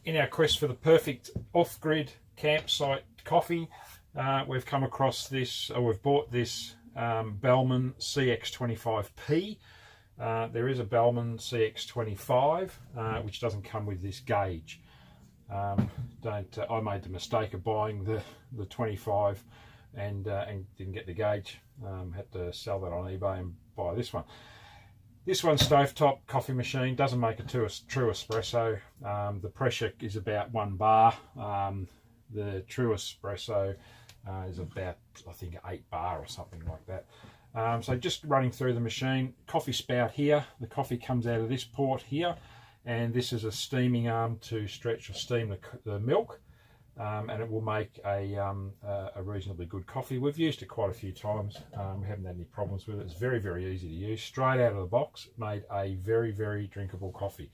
In our quest for the perfect off-grid campsite coffee, we've come across this, or we've bought this Bellman CX25P. There is a Bellman CX25 which doesn't come with this gauge. I made the mistake of buying the 25 and didn't get the gauge. Had to sell that on eBay and buy this one. This one's stovetop coffee machine, doesn't make a true espresso. The pressure is about 1 bar. The true espresso is about, I think, 8 bar or something like that. So just running through the machine, coffee spout here. The coffee comes out of this port here, and this is a steaming arm to stretch or steam the milk. And it will make a reasonably good coffee. We've used it quite a few times. We haven't had any problems with it. It's very, very easy to use. Straight out of the box, made a very, very drinkable coffee.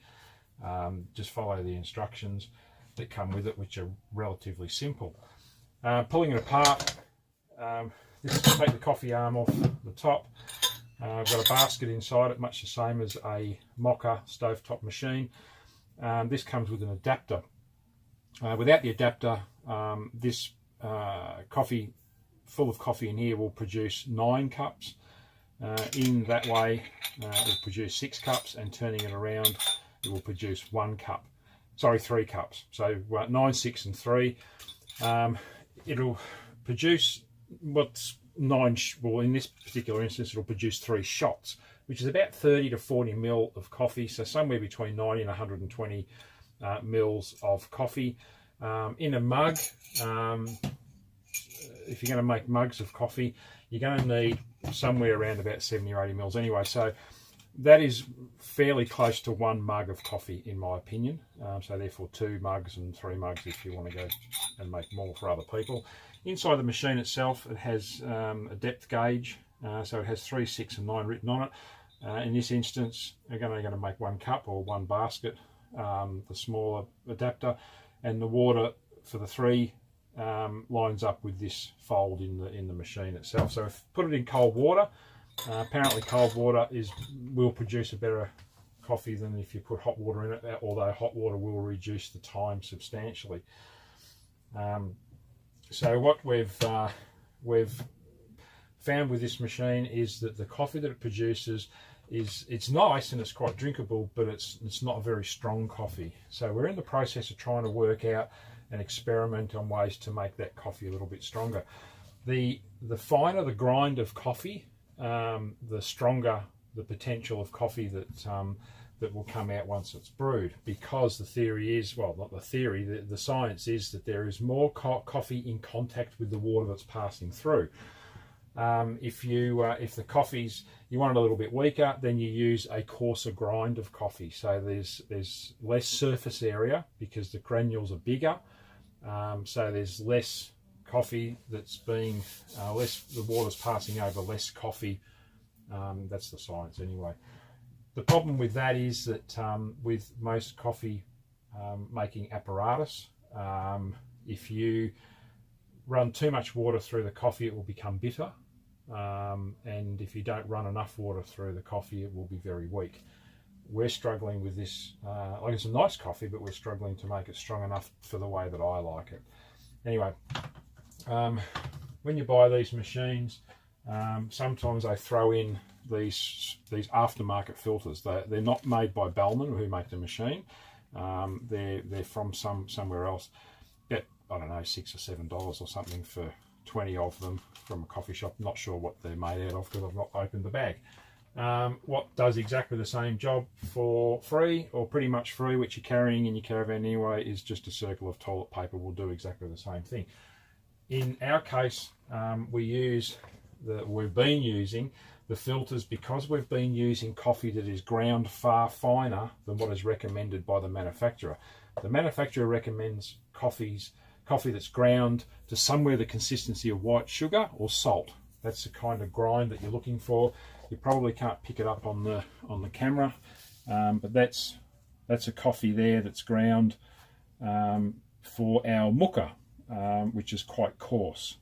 Just follow the instructions that come with it, which are relatively simple. Pulling it apart, this is to take the coffee arm off the top. I've got a basket inside it, much the same as a mocha stovetop machine. This comes with an adapter. Without the adapter, this coffee, full of coffee in here, will produce 9 cups. In that way, it will produce 6 cups, and turning it around, it will produce 1 cup. Sorry, 3 cups. So 9, 6 and 3. It'll produce what's 9, well, in this particular instance, it'll produce 3 shots, which is about 30 to 40 mil of coffee. So somewhere between 90 and 120 mils of coffee. In a mug, if you're going to make mugs of coffee, you're going to need somewhere around about 70 or 80 mils anyway. So that is fairly close to 1 mug of coffee, in my opinion. So therefore 2 mugs and 3 mugs if you want to go and make more for other people. Inside the machine itself, it has a depth gauge. So it has 3, 6 and 9 written on it. In this instance, we're going to make 1 cup or 1 basket. The smaller adapter, and the water for the 3 lines up with this fold in the machine itself. So if put it in cold water, apparently cold water will produce a better coffee than if you put hot water in it, although hot water will reduce the time substantially. So what we've found with this machine is that the coffee that it produces it's nice and it's quite drinkable, but it's not a very strong coffee. So we're in the process of trying to work out and experiment on ways to make that coffee a little bit stronger. The finer the grind of coffee, the stronger the potential of coffee that will come out once it's brewed, because the theory is, well, not the theory, the science is that there is more coffee in contact with the water that's passing through. If the coffee's, you want it a little bit weaker, then you use a coarser grind of coffee. So there's less surface area because the granules are bigger. So there's less coffee that's being, the water's passing over less coffee. That's the science anyway. The problem with that is that with most coffee making apparatus, if you run too much water through the coffee, it will become bitter. And if you don't run enough water through the coffee, it will be very weak. We're struggling with this, like it's a nice coffee, but we're struggling to make it strong enough for the way that I like it. Anyway, when you buy these machines, sometimes they throw in these aftermarket filters. They're not made by Bellman, who make the machine. They're from somewhere else. Get, I don't know, $6 or $7 or something for 20 of them from a coffee shop. Not sure what they're made out of because I've not opened the bag. What does exactly the same job for free, or pretty much free, which you're carrying in your caravan anyway, is just a circle of toilet paper. Will do exactly the same thing. In our case, we've been using the filters because we've been using coffee that is ground far finer than what is recommended by the manufacturer. The manufacturer recommends coffee that's ground to somewhere the consistency of white sugar or salt. That's the kind of grind that you're looking for. You probably can't pick it up on the camera, but that's a coffee there that's ground for our mocha, which is quite coarse.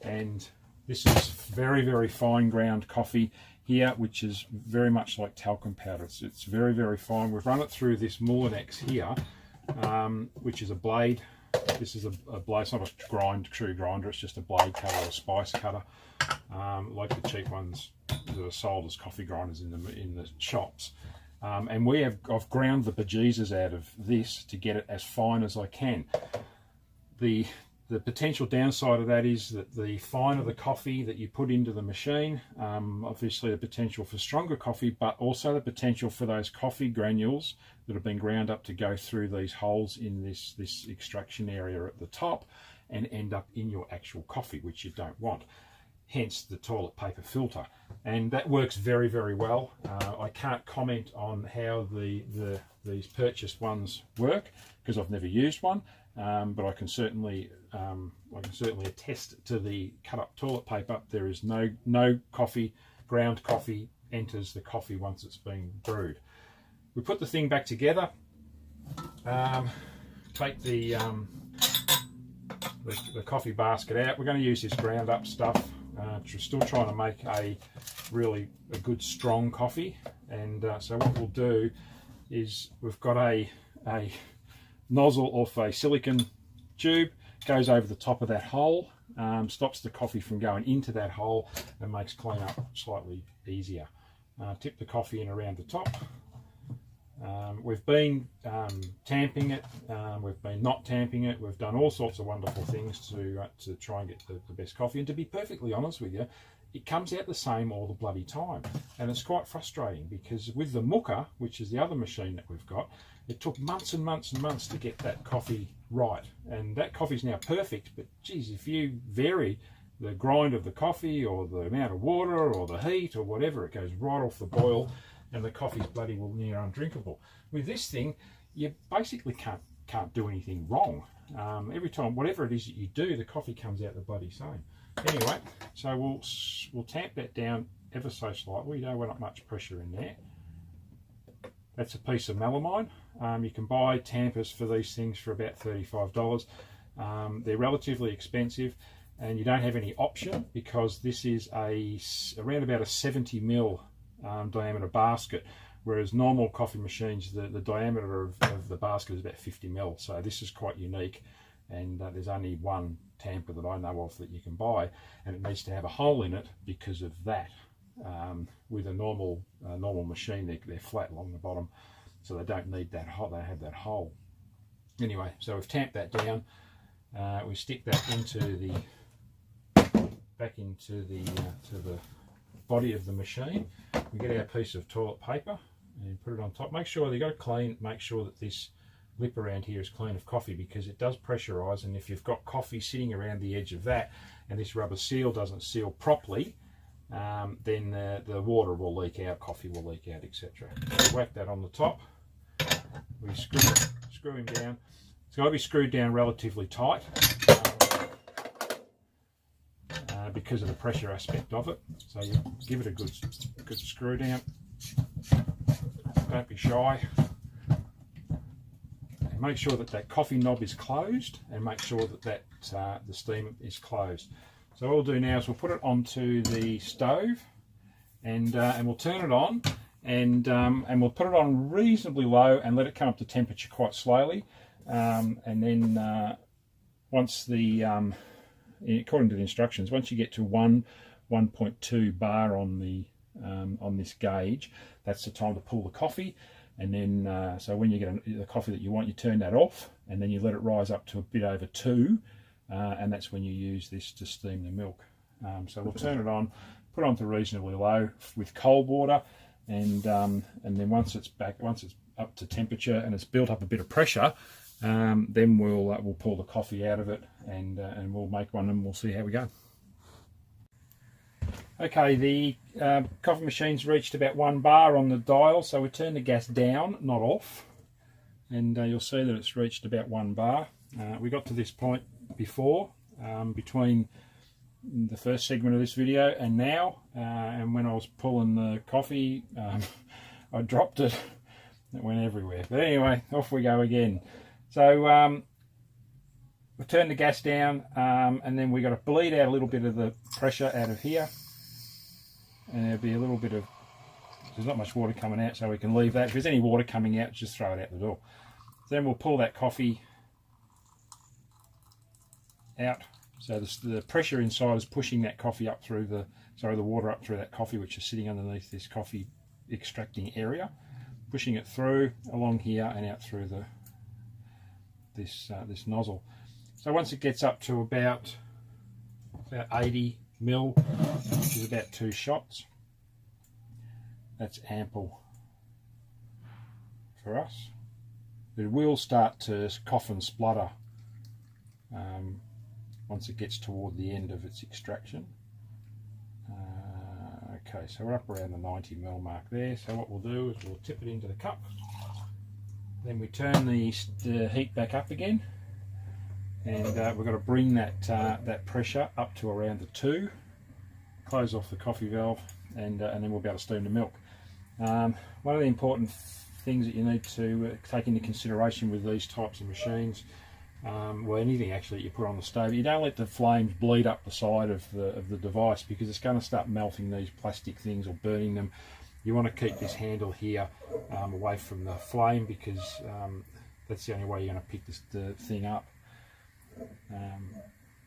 And this is very, very fine ground coffee here, which is very much like talcum powder. It's very, very fine. We've run it through this Moulinex here, which is a blade. This is a blade. It's not a true grinder. It's just a blade cutter or a spice cutter, like the cheap ones that are sold as coffee grinders in the shops. And I've ground the bejesus out of this to get it as fine as I can. The potential downside of that is that the finer the coffee that you put into the machine, obviously the potential for stronger coffee, but also the potential for those coffee granules that have been ground up to go through these holes in this extraction area at the top and end up in your actual coffee, which you don't want. Hence the toilet paper filter, and that works very, very well. I can't comment on how these purchased ones work because I've never used one, but I can certainly attest to the cut up toilet paper. There is no coffee, ground coffee enters the coffee once it's been brewed. We put the thing back together. Take the coffee basket out. We're going to use this ground up stuff. We're still trying to make a good strong coffee, and so what we'll do is we've got a nozzle off a silicone tube, goes over the top of that hole, stops the coffee from going into that hole and makes cleanup slightly easier. Tip the coffee in around the top. We've been tamping it, we've been not tamping it, we've done all sorts of wonderful things to try and get the best coffee, and to be perfectly honest with you, it comes out the same all the bloody time, and it's quite frustrating because with the Mooker, which is the other machine that we've got, it took months and months and months to get that coffee right, and that coffee's now perfect, but geez, if you vary the grind of the coffee or the amount of water or the heat or whatever, it goes right off the boil and the coffee's bloody well near undrinkable. With this thing, you basically can't do anything wrong. Every time, whatever it is that you do, the coffee comes out the bloody same. Anyway, so we'll tamp that down ever so slightly. You don't want much pressure in there. That's a piece of melamine. You can buy tampers for these things for about $35. They're relatively expensive, and you don't have any option because this is around about a 70 mil diameter basket, whereas normal coffee machines, the diameter of the basket is about 50 mil. So this is quite unique, and there's only one tamper that I know of that you can buy, and it needs to have a hole in it because of that. With a normal machine, they're flat along the bottom, so they don't need that hole. They have that hole. Anyway, so we've tamped that down. We stick that back into the body of the machine. We get our piece of toilet paper and put it on top. Make sure you got to clean. Make sure that this lip around here is clean of coffee because it does pressurize, and if you've got coffee sitting around the edge of that and this rubber seal doesn't seal properly, then the water will leak out, coffee will leak out, etc. So whack that on the top. We screw him down. It's got to be screwed down relatively tight because of the pressure aspect of it. So you give it a good screw down. Don't be shy. And make sure that coffee knob is closed, and make sure that the steam is closed. So what we'll do now is we'll put it onto the stove, and we'll turn it on, and we'll put it on reasonably low and let it come up to temperature quite slowly, and then once according to the instructions, once you get to 1.2 bar on this gauge, that's the time to pull the coffee. And then so when you get the coffee that you want, you turn that off, and then you let it rise up to a bit over 2, and that's when you use this to steam the milk. So we'll turn it on, put it on to reasonably low with cold water, and then once it's up to temperature and it's built up a bit of pressure, then we'll pull the coffee out of it, and we'll make one, and we'll see how we go. Okay, the coffee machine's reached about 1 bar on the dial, so we turn the gas down, not off, and you'll see that it's reached about 1 bar. We got to this point before, between the first segment of this video and now, and when I was pulling the coffee, I dropped it. It went everywhere. But anyway, off we go again. So we turn the gas down, and then we got to bleed out a little bit of the pressure out of here, and there'll be a little bit of, there's not much water coming out, so we can leave that. If there's any water coming out, just throw it out the door. Then we'll pull that coffee out. So the pressure inside is pushing that coffee up through the water up through that coffee, which is sitting underneath this coffee extracting area, pushing it through along here and out through this nozzle. So once it gets up to about 80 mil, which is about 2 shots, that's ample for us. It will start to cough and splutter once it gets toward the end of its extraction. Okay, so we're up around the 90 mil mark there. So what we'll do is we'll tip it into the cup. Then we turn the heat back up again, and we've got to bring that pressure up to around the 2. Close off the coffee valve, and then we'll be able to steam the milk. One of the important things that you need to take into consideration with these types of machines, well, anything actually that you put on the stove, you don't let the flames bleed up the side of the device, because it's going to start melting these plastic things or burning them. You want to keep this handle here away from the flame, because that's the only way you're going to pick the thing up.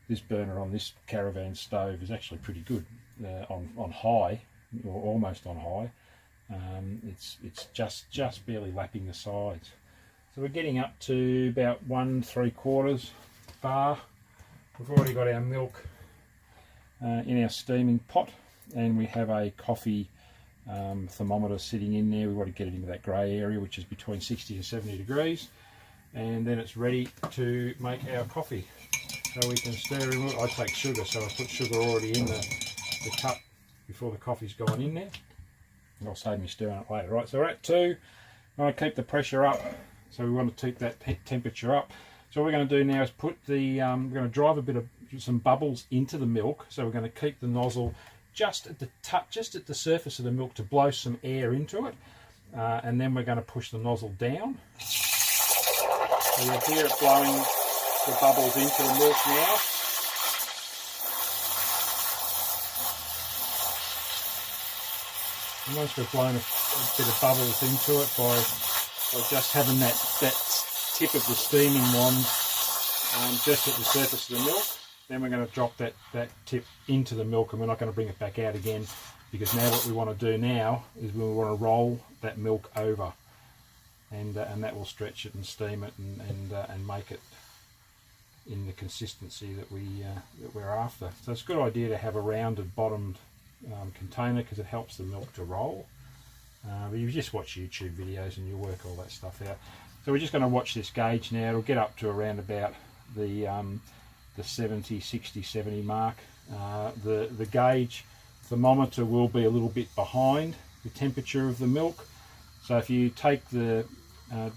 This burner on this caravan stove is actually pretty good on high, or almost on high. It's just barely lapping the sides. So we're getting up to about 1 3/4 bar. We've already got our milk in our steaming pot, and we have a coffee thermometer sitting in there. We've got to get it into that grey area, which is between 60 and 70 degrees, and then it's ready to make our coffee. So we can stir in. I take sugar, so I put sugar already in the cup before the coffee's gone in there. And I'll save me stirring it later. Right, so we're at 2. I want to keep the pressure up, so we want to keep that temperature up. So what we're going to do now is put the we're going to drive some bubbles into the milk. So we're going to keep the nozzle just at the surface of the milk to blow some air into it, and then we're going to push the nozzle down. So you'll hear it blowing the bubbles into the milk now. And once we've blown a bit of bubbles into it by just having that tip of the steaming wand just at the surface of the milk, then we're going to drop that tip into the milk, and we're not going to bring it back out again, because now what we want to do now is we want to roll that milk over, and that will stretch it and steam it and make it in the consistency that we're after. So it's a good idea to have a rounded bottomed container, because it helps the milk to roll. But you just watch YouTube videos and you'll work all that stuff out. So we're just going to watch this gauge now. It'll get up to around about the 70, 60, 70 mark. The gauge thermometer will be a little bit behind the temperature of the milk. So if you take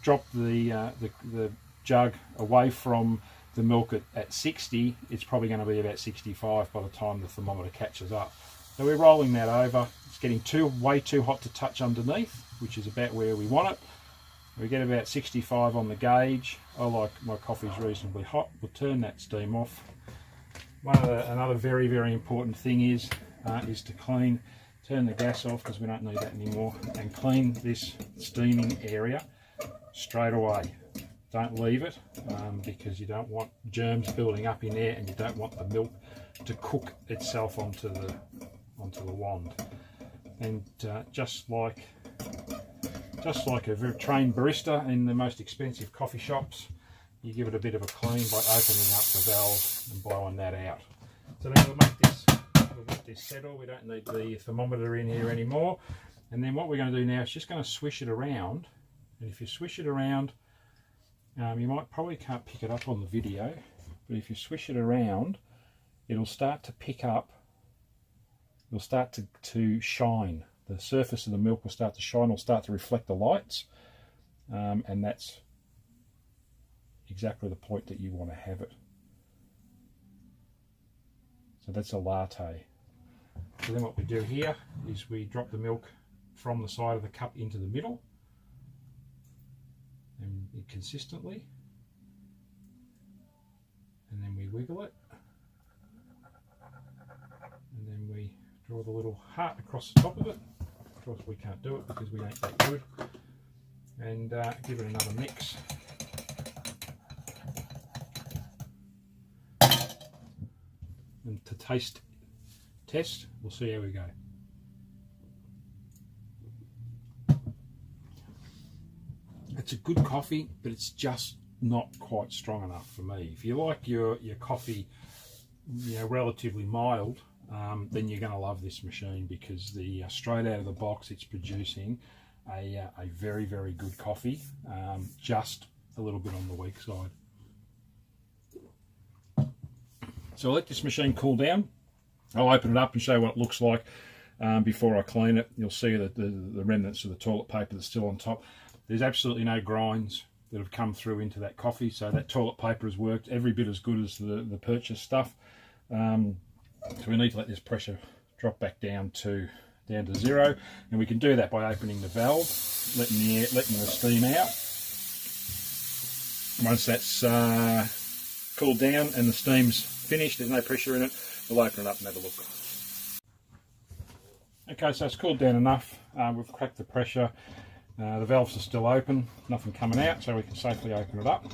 drop the jug away from the milk at 60, it's probably going to be about 65 by the time the thermometer catches up. So we're rolling that over. It's getting way too hot to touch underneath, which is about where we want it. We get about 65 on the gauge. I like my coffee's reasonably hot. We'll turn that steam off. Another very, very important thing is to turn the gas off, because we don't need that anymore, and clean this steaming area straight away. Don't leave it, because you don't want germs building up in there, and you don't want the milk to cook itself onto the wand. And just like a very trained barista in the most expensive coffee shops, you give it a bit of a clean by opening up the valve and blowing that out. So then we'll make this settle. We don't need the thermometer in here anymore. And then what we're going to do now is just going to swish it around. And if you swish it around, you probably can't pick it up on the video, but if you swish it around, it'll start to pick up. It'll start to shine. The surface of the milk will start to shine. It'll start to reflect the lights, and that's exactly the point that you want to have it. So that's a latte. So then what we do here is we drop the milk from the side of the cup into the middle, and consistently, and then we wiggle it, and then we draw the little heart across the top of it. Of course we can't do it because we ain't that good. And give it another mix. taste test. We'll see how we go. It's a good coffee, but it's just not quite strong enough for me. If you like your coffee, you know, relatively mild, then you're going to love this machine, because the straight out of the box it's producing a very, very good coffee, just a little bit on the weak side. So I'll let this machine cool down. I'll open it up and show you what it looks like before I clean it. You'll see that the remnants of the toilet paper that's still on top. There's absolutely no grinds that have come through into that coffee, so that toilet paper has worked every bit as good as the purchased stuff. So we need to let this pressure drop back down to 0, and we can do that by opening the valve, letting the steam out. Once that's cooled down and the steam's finished, there's no pressure in it, we'll open it up and have a look. Okay, so it's cooled down enough. We've cracked the pressure. The valves are still open, nothing coming out, so we can safely open it up.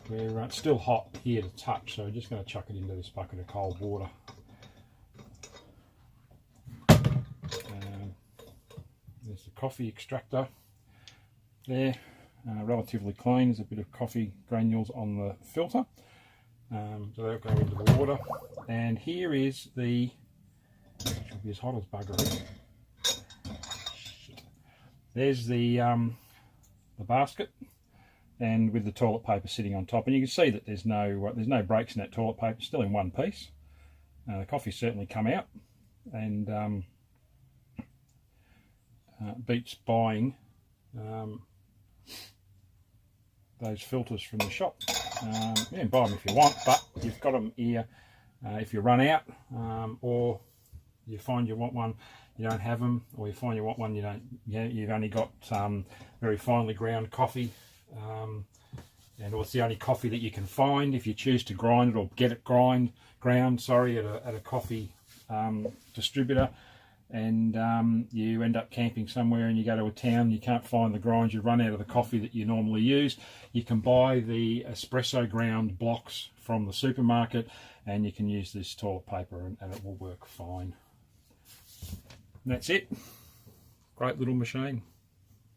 It's still hot here to touch, so we're just going to chuck it into this bucket of cold water. There's the coffee extractor there, relatively clean. There's a bit of coffee granules on the filter, so they'll go into the water. And here is the, which will be as hot as buggery. There's the basket, and with the toilet paper sitting on top, and you can see that there's no breaks in that toilet paper. It's still in one piece. The coffee's certainly come out, and beats buying those filters from the shop. You can buy them if you want, but you've got them here if you run out, or you find you want one, you don't have them, or you find you want one, you've only got very finely ground coffee, and it's the only coffee that you can find. If you choose to grind it or get it ground at a coffee distributor, and you end up camping somewhere and you go to a town, you can't find the grinds, you run out of the coffee that you normally use, you can buy the espresso ground blocks from the supermarket, and you can use this toilet paper and it will work fine. And that's it. Great little machine.